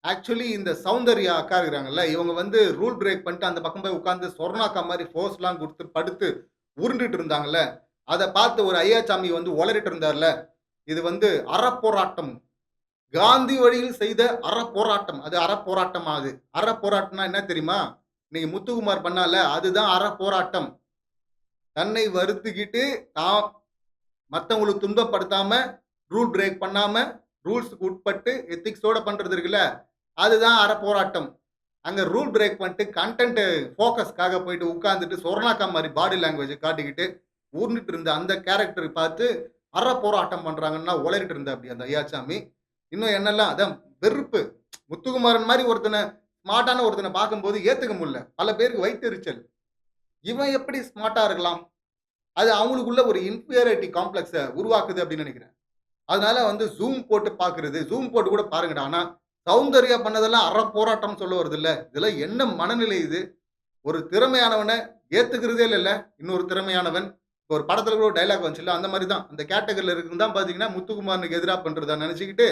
Actually இந்த சௌந்தர்யா அக்கா இருக்கிறாங்கல்ல, இவங்க வந்து ரூல் பிரேக் பண்ணிட்டு அந்த பக்கம் போய் உட்கார்ந்து சொர்ணாக்கா மாரி போஸ்லாம் குடுத்து படுத்து உருண்டுட்டு இருந்தாங்கல்ல, அத பார்த்து ஒரு ஐயாச்சாமி வந்து ஒளறிட்டு இருந்தார்ல, இது வந்து அறப்போராட்டம். காந்தி வழியில் செய்த அறப்போராட்டம். அது அறப்போராட்டமா அது? அறப்போராட்டம்னா என்ன தெரியுமா? இன்னைக்கு முத்துக்குமார் பண்ணார்ல, அதுதான் அறப்போராட்டம். தன்னை வருத்திக்கிட்டு, தான் மத்தவங்களுக்கு துன்பப்படுத்தாம, ரூல் பிரேக் பண்ணாம, ரூல்ஸ்க்கு உட்பட்டு எத்திக்ஸோட பண்றது இருக்குல்ல, அதுதான் அறப்போராட்டம். அங்க ரூல் பிரேக் பண்ணிட்டு கன்டென்ட் ஃபோக்கஸ்க்காக போயிட்டு உட்கார்ந்துட்டு சொர்ணாக்கா மாரி பாடி லாங்குவேஜ காட்டிக்கிட்டு, ஊர்ந்துட்டு இருந்த அந்த கேரக்டர பார்த்து அறப்போராட்டம் பண்றாங்கன்னா உளறிட்டு இருந்தாப்டி அந்த ஐயாச்சாமி. இன்னும் என்னெல்லாம் அதான் வெறுப்பு. முத்துக்குமாரன் மாரி ஒருத்தன ஸ்மார்ட்டான ஒருத்தன பார்க்கும்போது ஏத்துக்க முடியல. பல பேருக்கு வயித்தெரிச்சல். இவன் எப்படி ஸ்மார்ட்டா இருக்கலாம்? அது அவங்களுக்குள்ள ஒரு இன்ஃபீரியாரிட்டி காம்ப்ளெக்ஸ உருவாக்குது அப்படின்னு நெனைக்கிறேன். அதனால வந்து ஜூம் போட்டு பார்க்கிறது. ஜூம் போட்டு கூட பாருங்கடா. ஆனா, சௌந்தர்யா பண்ணதெல்லாம் அறப்போராட்டம்னு சொல்ல வருதுல்ல. இதெல்லாம் என்ன மனநிலை இது? ஒரு திறமையானவன ஏத்துக்கிறதே இல்லல்ல. இன்னொரு திறமையானவன். இப்ப ஒரு படத்துல கூட ஒரு டயலாக் வந்துச்சுல்ல. அந்த மாரி தான். அந்த கேட்டகரில இருக்கிறவன் தான் பார்த்தீங்கன்னா, முத்துக்குமாரனுக்கு எதிரா பண்றதா நெனச்சுக்கிட்டு,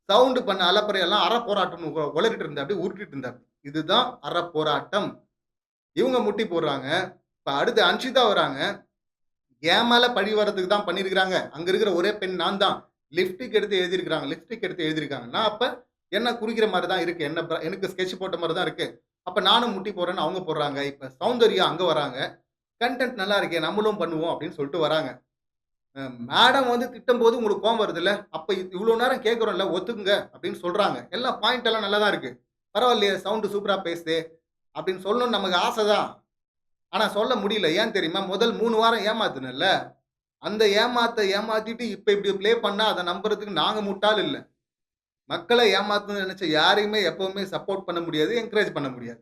சவுண்ட் பண்ண அலப்பறையெல்லாம் அறப்போராட்டம்னு ஒளறிட்டு இருந்தாப்டி, உருட்டிட்டு இருந்தாப்டி. இதுதான் அறப்போராட்டம். இவங்க முட்டி போடுறாங்க. இப்ப அடுத்து அன்ஷிதா வராங்க. என் மேல பழி வரதுக்கு தான் பண்ணியிருக்கிறாங்க. அங்க இருக்கிற ஒரே பெண் நான் தான். லிப்ஸ்டிக் எடுத்து எழுதியிருக்கிறாங்க. லிப்ஸ்டிக் எடுத்து எழுதியிருக்காங்க. நான் அப்ப என்ன குறிக்கிற மாரி தான் இருக்கு. எனக்கு ஸ்கெட்ச் போட்ட மாரி தான் இருக்கு. அப்ப நானும் முட்டி போடுறேன்னு அவங்க போடுறாங்க. இப்ப சௌந்தர்யா அங்க வராங்க. கன்டென்ட் நல்லா இருக்கே! நம்மளும் பண்ணுவோம் அப்படின்னு சொல்லிட்டு வராங்க. மேடம் வந்து திட்டும்போது உங்களுக்கு கோவம் வருதுல்ல? அப்ப இவ்ளோ நேரம் கேட்கிறோம்ல ஒத்துக்குங்க அப்படின்னு சொல்றாங்க. எல்லாம் பாயிண்ட் எல்லாம் நல்லா தான் இருக்கு. பரவாயில்லையே சவுண்ட் சூப்பரா பேசுதே! அப்படின்னு சொல்லணும்னு நமக்கு ஆசை தான். ஆனா சொல்ல முடியல. ஏன் தெரியுமா? முதல் 3 வாரம் ஏமாத்துனேன்ல. அந்த ஏமாத்திட்டு இப்ப இப்படி ப்ளே பண்ணா அத நம்புறதுக்கு நாங்க முட்டாள் இல்ல. மக்கள ஏமாத்தணும்னு நெனச்ச யாரையுமே எப்பவுமே சப்போர்ட் பண்ண முடியாது. என்கரேஜ் பண்ண முடியாது.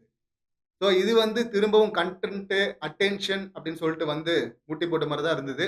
ஸோ இது வந்து திரும்பவும் கன்டென்ட், அட்டென்ஷன் அப்படின்னு சொல்லிட்டு வந்து முட்டி போட்ட மாரி தான் இருந்தது.